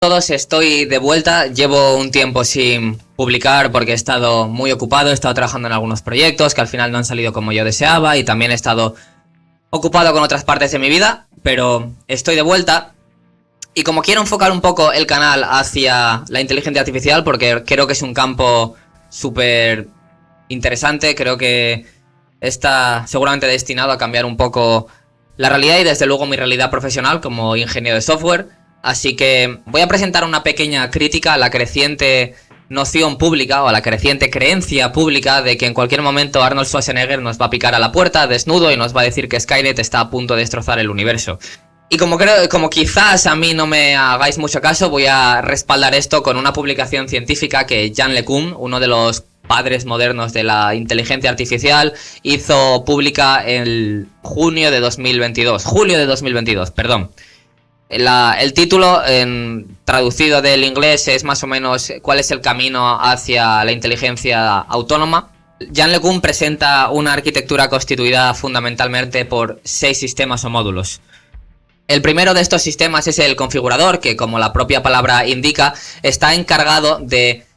Todos, estoy de vuelta. Llevo un tiempo sin publicar porque he estado muy ocupado, he estado trabajando en algunos proyectos que al final no han salido como yo deseaba y también he estado ocupado con otras partes de mi vida, pero estoy de vuelta. Y como quiero enfocar un poco el canal hacia la inteligencia artificial, porque creo que es un campo súper interesante, creo que está seguramente destinado a cambiar un poco la realidad y desde luego mi realidad profesional como ingeniero de software. Así que voy a presentar una pequeña crítica a la creciente noción pública o a la creciente creencia pública de que en cualquier momento Arnold Schwarzenegger nos va a picar a la puerta desnudo y nos va a decir que Skynet está a punto de destrozar el universo. Y como quizás a mí no me hagáis mucho caso, voy a respaldar esto con una publicación científica que Yann LeCun, uno de los padres modernos de la inteligencia artificial, hizo pública en julio de 2022, perdón. El título, traducido del inglés, es más o menos ¿cuál es el camino hacia la inteligencia autónoma? Yann LeCun presenta una arquitectura constituida fundamentalmente por 6 sistemas o módulos. El primero de estos sistemas es el configurador, que como la propia palabra indica, está encargado de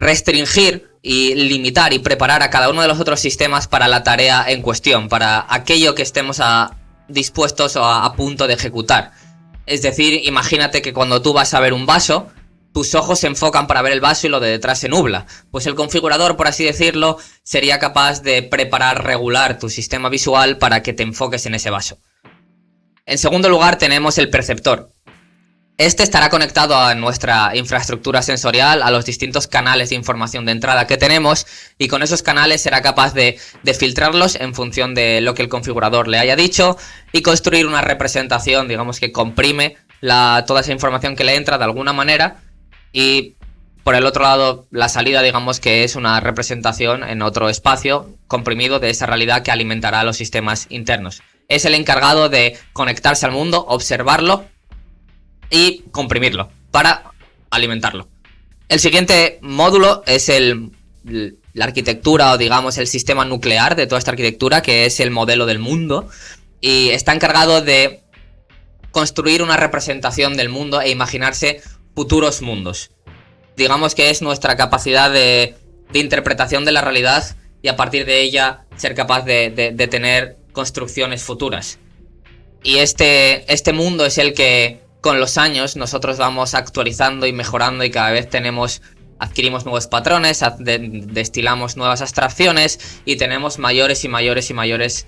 restringir y limitar y preparar a cada uno de los otros sistemas para la tarea en cuestión, para aquello que estemos dispuestos o a punto de ejecutar. Es decir, imagínate que cuando tú vas a ver un vaso, tus ojos se enfocan para ver el vaso y lo de detrás se nubla. Pues el configurador, por así decirlo, sería capaz de preparar, regular tu sistema visual para que te enfoques en ese vaso. En segundo lugar tenemos el perceptor. Este estará conectado a nuestra infraestructura sensorial, a los distintos canales de información de entrada que tenemos, y con esos canales será capaz de filtrarlos en función de lo que el configurador le haya dicho y construir una representación, digamos, que comprime toda esa información que le entra de alguna manera, y por el otro lado la salida, digamos, que es una representación en otro espacio comprimido de esa realidad que alimentará a los sistemas internos. Es el encargado de conectarse al mundo, observarlo y comprimirlo para alimentarlo. El siguiente módulo es la arquitectura o digamos el sistema nuclear de toda esta arquitectura, que es el modelo del mundo, y está encargado de construir una representación del mundo e imaginarse futuros mundos. Digamos que es nuestra capacidad de interpretación de la realidad y a partir de ella ser capaz de tener construcciones futuras. Y este mundo es el que con los años nosotros vamos actualizando y mejorando y cada vez adquirimos nuevos patrones, destilamos nuevas abstracciones y tenemos mayores y mayores y mayores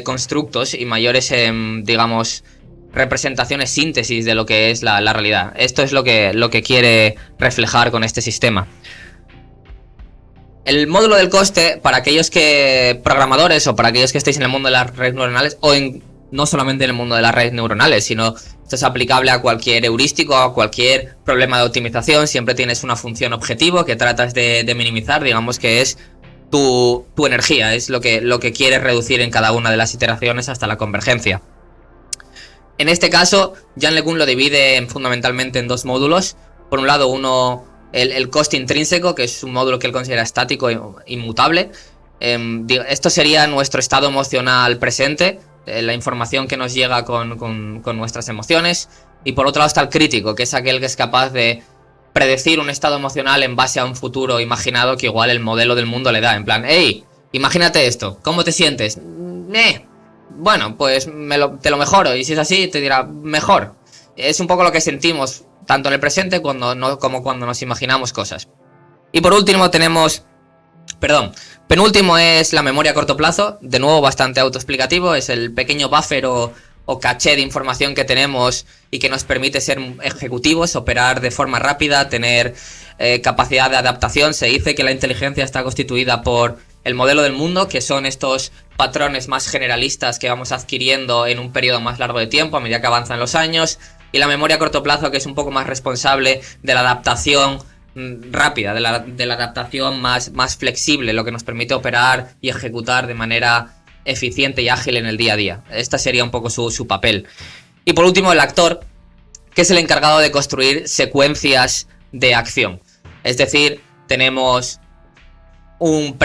constructos y mayores, digamos, representaciones, síntesis de lo que es la realidad. Esto es lo que quiere reflejar con este sistema. El módulo del coste, para aquellos programadores o para aquellos que estéis en el mundo de las redes neuronales o no solamente en el mundo de las redes neuronales, sino esto es aplicable a cualquier heurístico, a cualquier problema de optimización. Siempre tienes una función objetivo que tratas de minimizar, digamos que es tu energía, es lo que quieres reducir en cada una de las iteraciones hasta la convergencia. En este caso, Yann LeCun lo divide fundamentalmente en 2 módulos. Por un lado, el coste intrínseco, que es un módulo que él considera estático e inmutable. Esto sería nuestro estado emocional presente, la información que nos llega con nuestras emociones. Y por otro lado está el crítico, que es aquel que es capaz de predecir un estado emocional en base a un futuro imaginado que igual el modelo del mundo le da. En plan, hey, imagínate esto, ¿cómo te sientes? Bueno, pues te lo mejoro, y si es así te dirá mejor. Es un poco lo que sentimos tanto en el presente como cuando nos imaginamos cosas. Y por último penúltimo es la memoria a corto plazo, de nuevo bastante autoexplicativo, es el pequeño buffer o caché de información que tenemos y que nos permite ser ejecutivos, operar de forma rápida, tener capacidad de adaptación. Se dice que la inteligencia está constituida por el modelo del mundo, que son estos patrones más generalistas que vamos adquiriendo en un periodo más largo de tiempo a medida que avanzan los años, y la memoria a corto plazo, que es un poco más responsable de la adaptación rápida, de la adaptación más flexible, lo que nos permite operar y ejecutar de manera eficiente y ágil en el día a día. Este sería un poco su papel. Y por último, el actor, que es el encargado de construir secuencias de acción. Es decir, tenemos un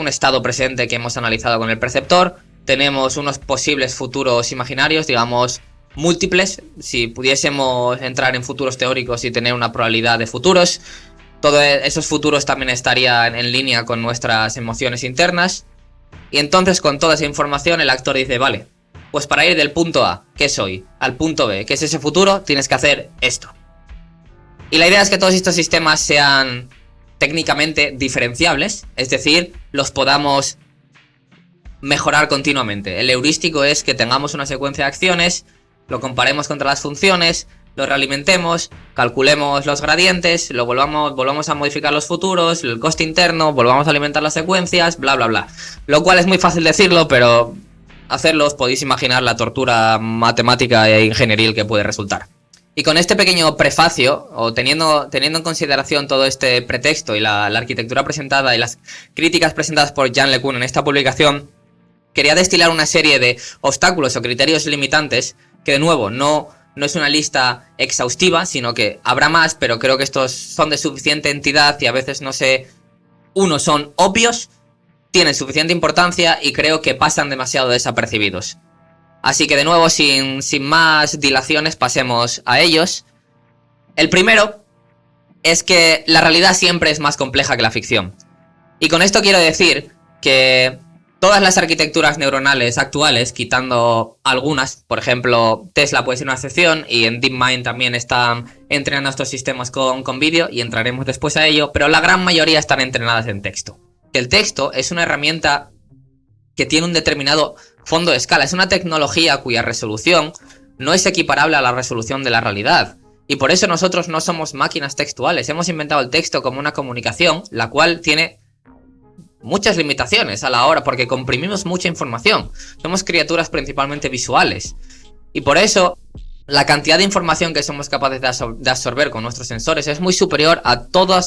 estado presente que hemos analizado con el perceptor, tenemos unos posibles futuros imaginarios, digamos, múltiples. Si pudiésemos entrar en futuros teóricos y tener una probabilidad de futuros, todos esos futuros también estarían en línea con nuestras emociones internas. Y entonces, con toda esa información, el actor dice, vale, pues para ir del punto A, que soy, al punto B, que es ese futuro, tienes que hacer esto. Y la idea es que todos estos sistemas sean técnicamente diferenciables, es decir, los podamos mejorar continuamente. El heurístico es que tengamos una secuencia de acciones, lo comparemos contra las funciones, lo realimentemos, calculemos los gradientes, lo volvamos a modificar los futuros, el coste interno, volvamos a alimentar las secuencias, bla bla bla. Lo cual es muy fácil decirlo, pero hacerlo os podéis imaginar la tortura matemática e ingenieril que puede resultar. Y con este pequeño prefacio, o teniendo en consideración todo este pretexto y la arquitectura presentada y las críticas presentadas por Yann LeCun en esta publicación, quería destilar una serie de obstáculos o criterios limitantes que, de nuevo, no es una lista exhaustiva, sino que habrá más, pero creo que estos son de suficiente entidad y a veces son obvios, tienen suficiente importancia y creo que pasan demasiado desapercibidos. Así que, de nuevo, sin más dilaciones, pasemos a ellos. El primero es que la realidad siempre es más compleja que la ficción. Y con esto quiero decir que todas las arquitecturas neuronales actuales, quitando algunas, por ejemplo, Tesla puede ser una excepción, y en DeepMind también están entrenando estos sistemas con vídeo, y entraremos después a ello, pero la gran mayoría están entrenadas en texto. El texto es una herramienta que tiene un determinado fondo de escala, es una tecnología cuya resolución no es equiparable a la resolución de la realidad. Y por eso nosotros no somos máquinas textuales, hemos inventado el texto como una comunicación, la cual tiene muchas limitaciones a la hora, porque comprimimos mucha información. Somos criaturas principalmente visuales. Y por eso, la cantidad de información que somos capaces de absorber con nuestros sensores es muy superior a todo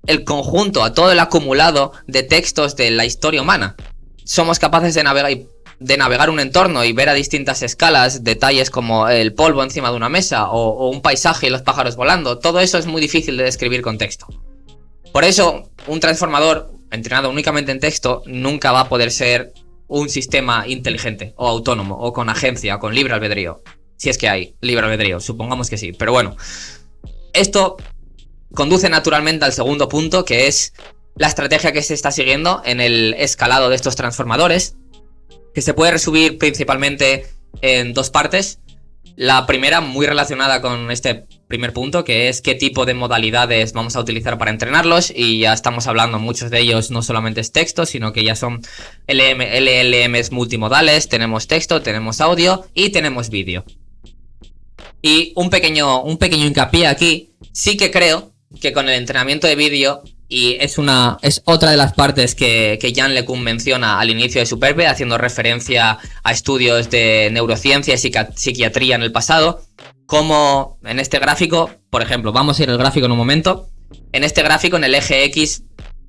el conjunto, a todo el acumulado de textos de la historia humana. Somos capaces de navegar un entorno y ver a distintas escalas detalles como el polvo encima de una mesa o un paisaje y los pájaros volando. Todo eso es muy difícil de describir con texto. Por eso, un transformador entrenado únicamente en texto nunca va a poder ser un sistema inteligente o autónomo o con agencia o con libre albedrío. Si es que hay libre albedrío, supongamos que sí. Pero bueno, esto conduce naturalmente al segundo punto, que es la estrategia que se está siguiendo en el escalado de estos transformadores, que se puede resumir principalmente en dos partes. La primera, muy relacionada con este primer punto, que es qué tipo de modalidades vamos a utilizar para entrenarlos, y ya estamos hablando, muchos de ellos no solamente es texto, sino que ya son LLMs multimodales, tenemos texto, tenemos audio y tenemos vídeo. Y un pequeño hincapié aquí, sí que creo que con el entrenamiento de vídeo, y es otra de las partes que Yann LeCun menciona al inicio de su paper, haciendo referencia a estudios de neurociencia y psiquiatría en el pasado, como en este gráfico, por ejemplo, vamos a ir al gráfico en un momento. En este gráfico, en el eje X,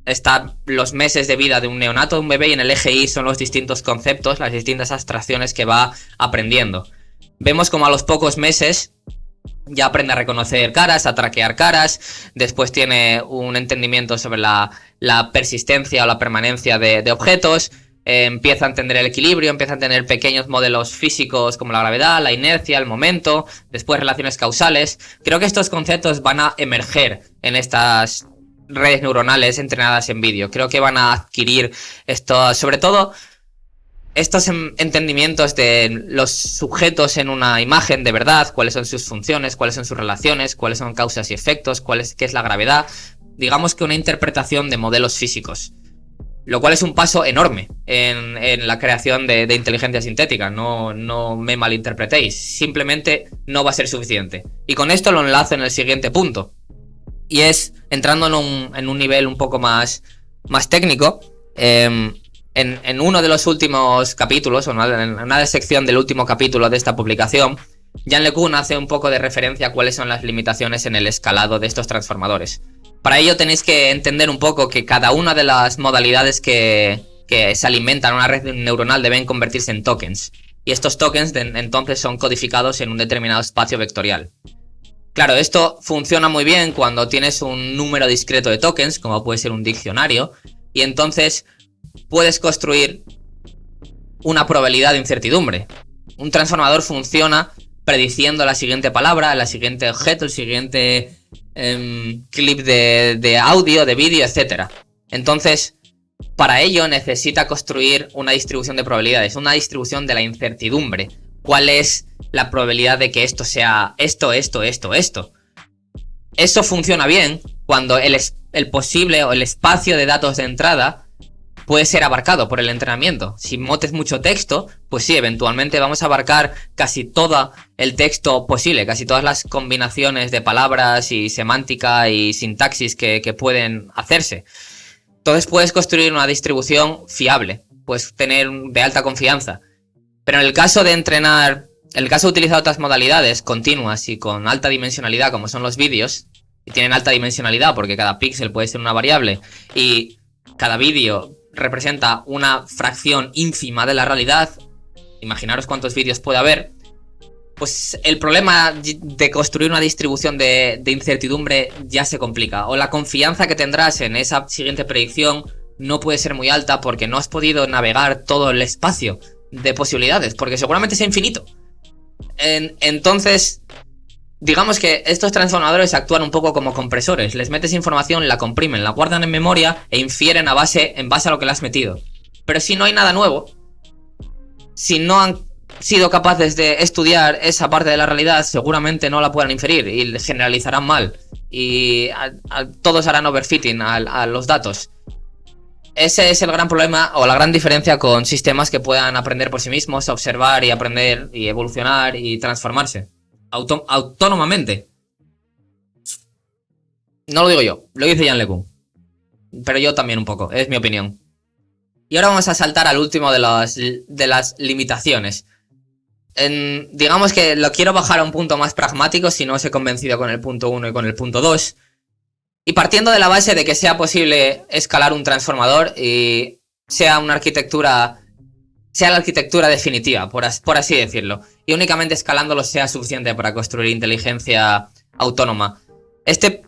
están los meses de vida de un neonato, de un bebé, y en el eje Y son los distintos conceptos, las distintas abstracciones que va aprendiendo. Vemos como a los pocos meses ya aprende a reconocer caras, a traquear caras, después tiene un entendimiento sobre la persistencia o la permanencia de objetos, empieza a entender el equilibrio, empieza a tener pequeños modelos físicos como la gravedad, la inercia, el momento, después relaciones causales. Creo que estos conceptos van a emerger en estas redes neuronales entrenadas en vídeo. Creo que van a adquirir esto, sobre todo estos entendimientos de los sujetos en una imagen de verdad, cuáles son sus funciones, cuáles son sus relaciones, cuáles son causas y efectos, qué es la gravedad. Digamos que una interpretación de modelos físicos, lo cual es un paso enorme en la creación de inteligencia sintética. No me malinterpretéis, simplemente no va a ser suficiente. Y con esto lo enlazo en el siguiente punto, y es, entrando en un nivel un poco más técnico, en uno de los últimos capítulos, o en una sección del último capítulo de esta publicación, Yann LeCun hace un poco de referencia a cuáles son las limitaciones en el escalado de estos transformadores. Para ello tenéis que entender un poco que cada una de las modalidades que se alimentan en una red neuronal deben convertirse en tokens. Y estos tokens entonces son codificados en un determinado espacio vectorial. Claro, esto funciona muy bien cuando tienes un número discreto de tokens, como puede ser un diccionario, y entonces puedes construir una probabilidad de incertidumbre. Un transformador funciona prediciendo la siguiente palabra, la siguiente objeto, el siguiente clip de audio, de vídeo, etc. Entonces, para ello necesita construir una distribución de probabilidades, una distribución de la incertidumbre. ¿Cuál es la probabilidad de que esto sea esto? Eso funciona bien cuando el posible o el espacio de datos de entrada puede ser abarcado por el entrenamiento. Si metes mucho texto, pues sí, eventualmente vamos a abarcar casi todo el texto posible, casi todas las combinaciones de palabras y semántica y sintaxis que pueden hacerse. Entonces puedes construir una distribución fiable, puedes tener de alta confianza. Pero en el caso de entrenar, en el caso de utilizar otras modalidades continuas y con alta dimensionalidad, como son los vídeos, y tienen alta dimensionalidad porque cada píxel puede ser una variable y cada vídeo representa una fracción ínfima de la realidad, imaginaros cuántos vídeos puede haber, pues el problema de construir una distribución de incertidumbre ya se complica. O la confianza que tendrás en esa siguiente predicción no puede ser muy alta porque no has podido navegar todo el espacio de posibilidades, porque seguramente es infinito. Entonces, digamos que estos transformadores actúan un poco como compresores. Les metes información, la comprimen, la guardan en memoria e infieren en base a lo que le has metido. Pero si no hay nada nuevo, si no han sido capaces de estudiar esa parte de la realidad, seguramente no la puedan inferir y generalizarán mal. Y todos harán overfitting a los datos. Ese es el gran problema o la gran diferencia con sistemas que puedan aprender por sí mismos, observar y aprender y evolucionar y transformarse autónomamente. No lo digo yo, lo dice Yann LeCun. Pero yo también un poco, es mi opinión. Y ahora vamos a saltar al último de las limitaciones. Digamos que lo quiero bajar a un punto más pragmático si no os he convencido con el punto 1 y con el punto 2. Y partiendo de la base de que sea posible escalar un transformador y sea una arquitectura, sea la arquitectura definitiva, por así decirlo, y únicamente escalándolo sea suficiente para construir inteligencia autónoma. Este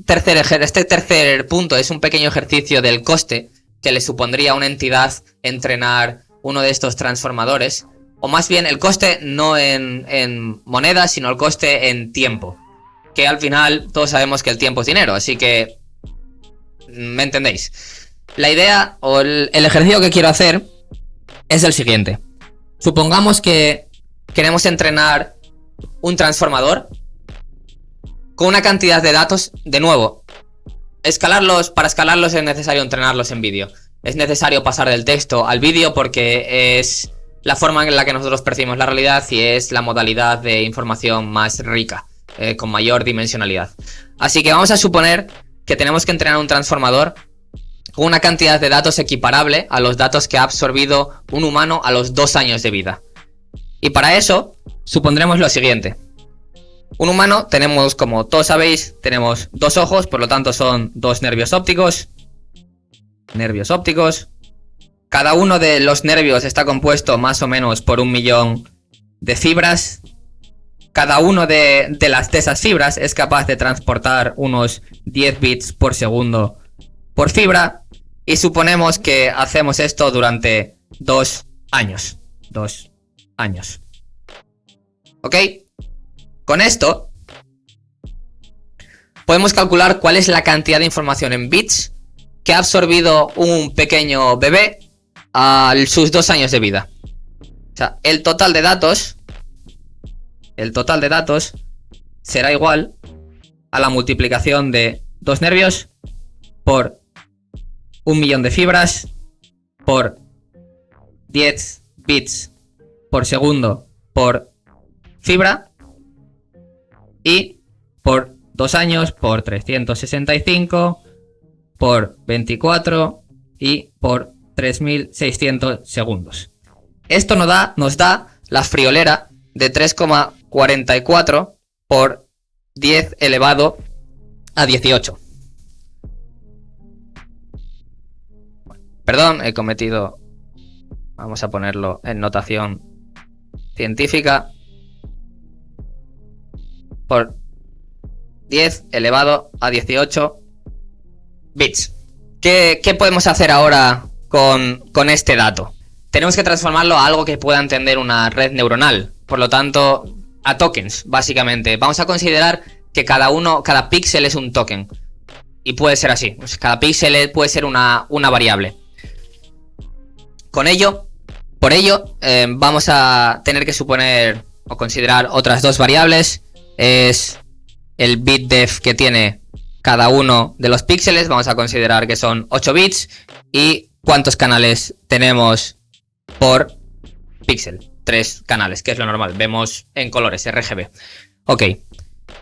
tercer punto es un pequeño ejercicio del coste que le supondría a una entidad entrenar uno de estos transformadores, o más bien el coste no en moneda, sino el coste en tiempo. Que al final todos sabemos que el tiempo es dinero, así que me entendéis. La idea o el ejercicio que quiero hacer es el siguiente. Supongamos que queremos entrenar un transformador con una cantidad de datos. De nuevo, para escalarlos es necesario entrenarlos en vídeo. Es necesario pasar del texto al vídeo porque es la forma en la que nosotros percibimos la realidad y es la modalidad de información más rica. Con mayor dimensionalidad. Así que vamos a suponer que tenemos que entrenar un transformador con una cantidad de datos equiparable a los datos que ha absorbido un humano a los 2 años de vida. Y para eso supondremos lo siguiente. Un humano tenemos, como todos sabéis, tenemos 2 ojos, por lo tanto son 2 nervios ópticos. Cada uno de los nervios está compuesto más o menos por 1 millón de fibras. Cada uno de esas fibras es capaz de transportar unos 10 bits por segundo por fibra. Y suponemos que hacemos esto durante 2 años. 2 años. ¿Ok? Con esto podemos calcular cuál es la cantidad de información en bits que ha absorbido un pequeño bebé a sus 2 años de vida. O sea, el total de datos será igual a la multiplicación de 2 nervios por 1 millón de fibras por 10 bits por segundo por fibra y por 2 años por 365 por 24 y por 3600 segundos. Esto nos da la friolera de 3,44 por 10 elevado a 18. Perdón, he cometido... Vamos a ponerlo en notación científica. Por 10 elevado a 18 bits. ¿Qué podemos hacer ahora con este dato? Tenemos que transformarlo a algo que pueda entender una red neuronal. Por lo tanto, a tokens, básicamente. Vamos a considerar que cada píxel es un token. Y puede ser así. Pues cada píxel puede ser una variable. Por ello, vamos a tener que suponer o considerar otras dos variables. Es el bit depth que tiene cada uno de los píxeles. Vamos a considerar que son 8 bits. Y cuántos canales tenemos por píxel. 3 canales, que es lo normal. Vemos en colores, RGB. Ok.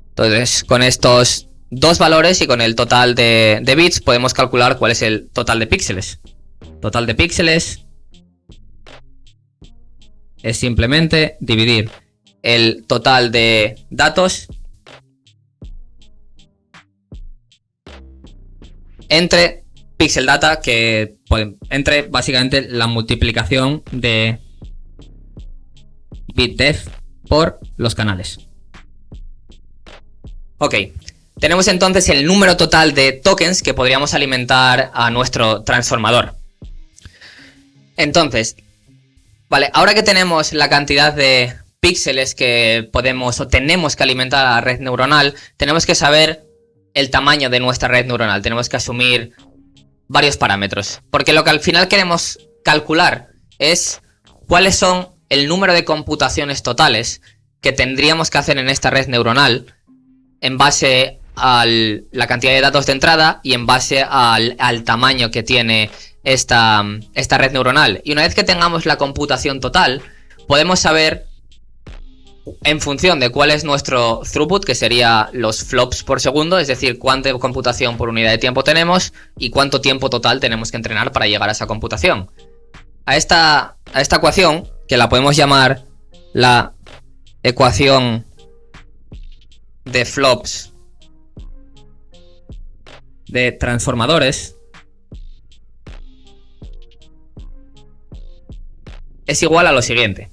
Entonces, con estos dos valores y con el total de bits, podemos calcular cuál es el total de píxeles. Total de píxeles es simplemente dividir el total de datos entre pixel data, que entre básicamente la multiplicación de bit depth por los canales. Ok, tenemos entonces el número total de tokens que podríamos alimentar a nuestro transformador. Entonces, vale, ahora que tenemos la cantidad de píxeles que podemos o tenemos que alimentar a la red neuronal, tenemos que saber el tamaño de nuestra red neuronal. Tenemos que asumir varios parámetros, porque lo que al final queremos calcular es cuáles son el número de computaciones totales que tendríamos que hacer en esta red neuronal en base a la cantidad de datos de entrada y en base al tamaño que tiene esta red neuronal. Y una vez que tengamos la computación total, podemos saber, en función de cuál es nuestro throughput, que sería los flops por segundo, es decir, cuánta computación por unidad de tiempo tenemos y cuánto tiempo total tenemos que entrenar para llegar a esa computación. A esta ecuación, que la podemos llamar la ecuación de flops de transformadores, es igual a lo siguiente.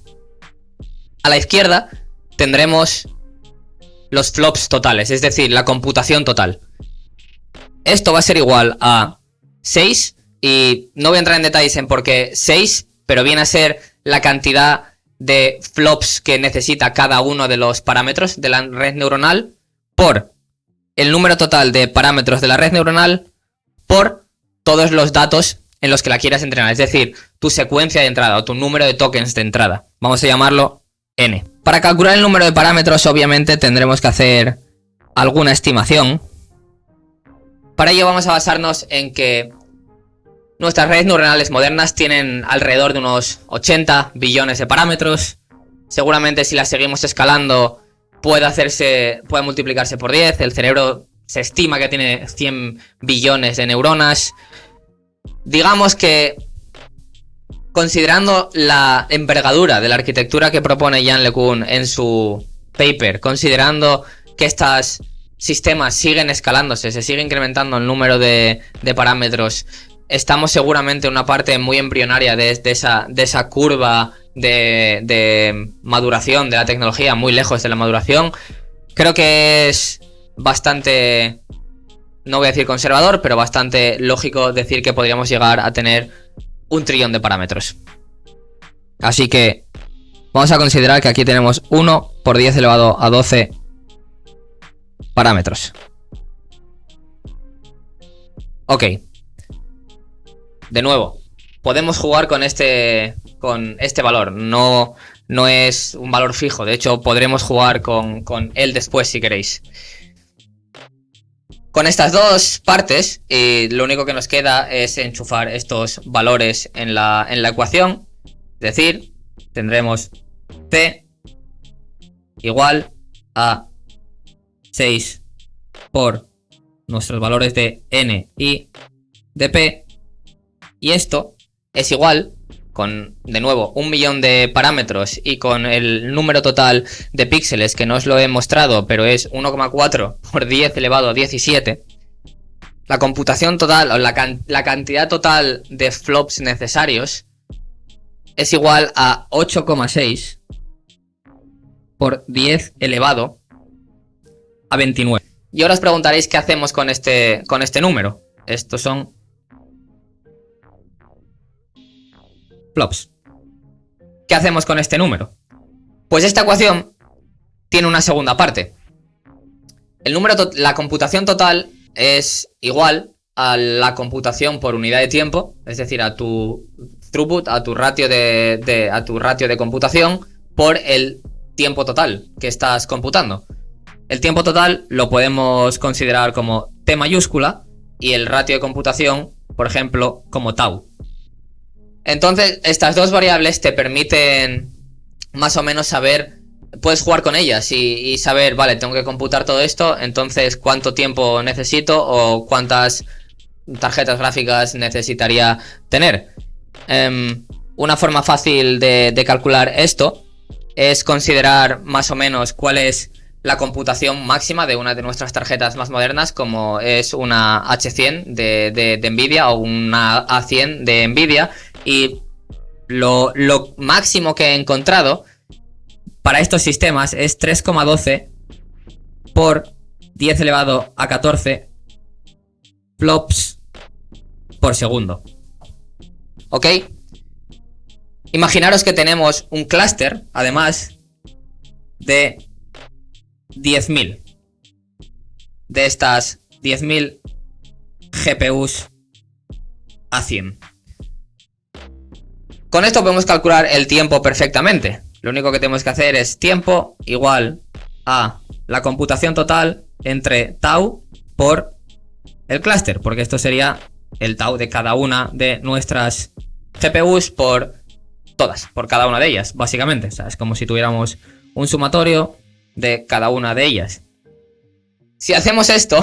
A la izquierda tendremos los flops totales, es decir, la computación total. Esto va a ser igual a 6, y no voy a entrar en detalles en por qué 6, pero viene a ser la cantidad de flops que necesita cada uno de los parámetros de la red neuronal por el número total de parámetros de la red neuronal por todos los datos en los que la quieras entrenar, es decir, tu secuencia de entrada o tu número de tokens de entrada. Vamos a llamarlo n. Para calcular el número de parámetros, obviamente tendremos que hacer alguna estimación. Para ello vamos a basarnos en que nuestras redes neuronales modernas tienen alrededor de unos 80 billones de parámetros. Seguramente si las seguimos escalando puede multiplicarse por 10. El cerebro se estima que tiene 100 billones de neuronas. Digamos que, considerando la envergadura de la arquitectura que propone Yann LeCun en su paper, considerando que estos sistemas siguen escalándose, se sigue incrementando el número de parámetros, estamos seguramente en una parte muy embrionaria de esa curva de maduración de la tecnología, muy lejos de la maduración. Creo que es bastante, no voy a decir conservador, pero bastante lógico decir que podríamos llegar a tener 1 trillón de parámetros. Así que vamos a considerar que aquí tenemos 1 por 10 elevado a 12 parámetros. Ok. De nuevo, podemos jugar con este valor. No es un valor fijo. De hecho, podremos jugar con él después si queréis. Con estas dos partes, lo único que nos queda es enchufar estos valores en la ecuación. Es decir, tendremos P igual a 6 por nuestros valores de N y de P. Y esto es igual, con, de nuevo, 1 millón de parámetros y con el número total de píxeles, que no os lo he mostrado, pero es 1,4 por 10 elevado a 17. La computación total, o la cantidad total de flops necesarios es igual a 8,6 por 10 elevado a 29. Y ahora os preguntaréis qué hacemos con este número. Estos son flops. ¿Qué hacemos con este número? Pues esta ecuación tiene una segunda parte. La computación total es igual a la computación por unidad de tiempo, es decir, a tu throughput, a tu ratio de computación por el tiempo total que estás computando. El tiempo total lo podemos considerar como T mayúscula y el ratio de computación, por ejemplo, como tau. Entonces, estas dos variables te permiten más o menos saber, puedes jugar con ellas y saber, vale, tengo que computar todo esto, entonces cuánto tiempo necesito o cuántas tarjetas gráficas necesitaría tener. Una forma fácil de calcular esto es considerar más o menos cuál es la computación máxima de una de nuestras tarjetas más modernas, como es una H100 de Nvidia o una A100 de Nvidia, y lo máximo que he encontrado para estos sistemas es 3,12 por 10 elevado a 14 flops por segundo. ¿Ok? Imaginaros que tenemos un clúster, además, de 10.000. De estas 10.000 GPUs A100. Con esto podemos calcular el tiempo perfectamente. Lo único que tenemos que hacer es tiempo igual a la computación total entre tau por el clúster, porque esto sería el tau de cada una de nuestras GPUs por todas, por cada una de ellas, básicamente. O sea, es como si tuviéramos un sumatorio de cada una de ellas. Si hacemos esto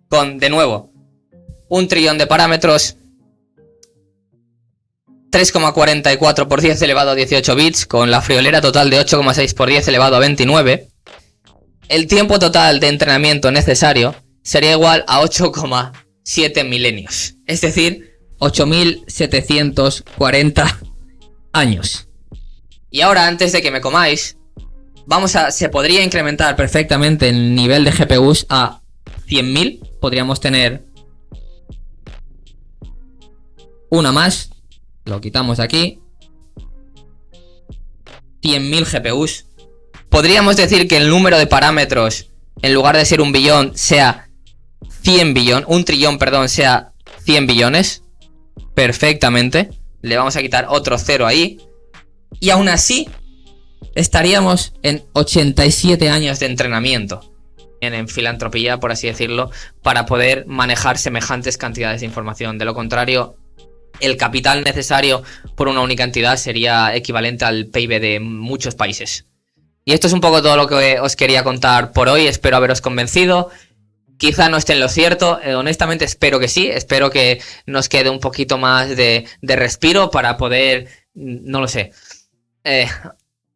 con, de nuevo, 1 trillón de parámetros, 3,44 por 10 elevado a 18 bits, con la friolera total de 8,6 por 10 elevado a 29, el tiempo total de entrenamiento necesario sería igual a 8,7 milenios. Es decir, 8.740 años. Y ahora, antes de que me comáis, se podría incrementar perfectamente el nivel de GPUs a 100.000. Podríamos tener una más. Lo quitamos de aquí. 100.000 GPUs. Podríamos decir que el número de parámetros, en lugar de ser 1 billón, sea 100 billones. 1 trillón, perdón, sea 100 billones. Perfectamente. Le vamos a quitar otro 0 ahí. Y aún así estaríamos en 87 años de entrenamiento en filantropía, por así decirlo, para poder manejar semejantes cantidades de información. De lo contrario, el capital necesario por una única entidad sería equivalente al PIB de muchos países. Y esto es un poco todo lo que os quería contar por hoy. Espero haberos convencido. Quizá no esté en lo cierto, honestamente espero que sí. Espero que nos quede un poquito más de respiro para poder, no lo sé,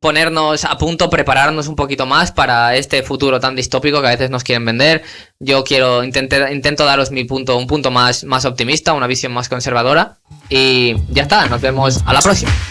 ponernos a punto, prepararnos un poquito más para este futuro tan distópico que a veces nos quieren vender. Yo intento daros un punto más optimista, una visión más conservadora. Y ya está, nos vemos a la próxima.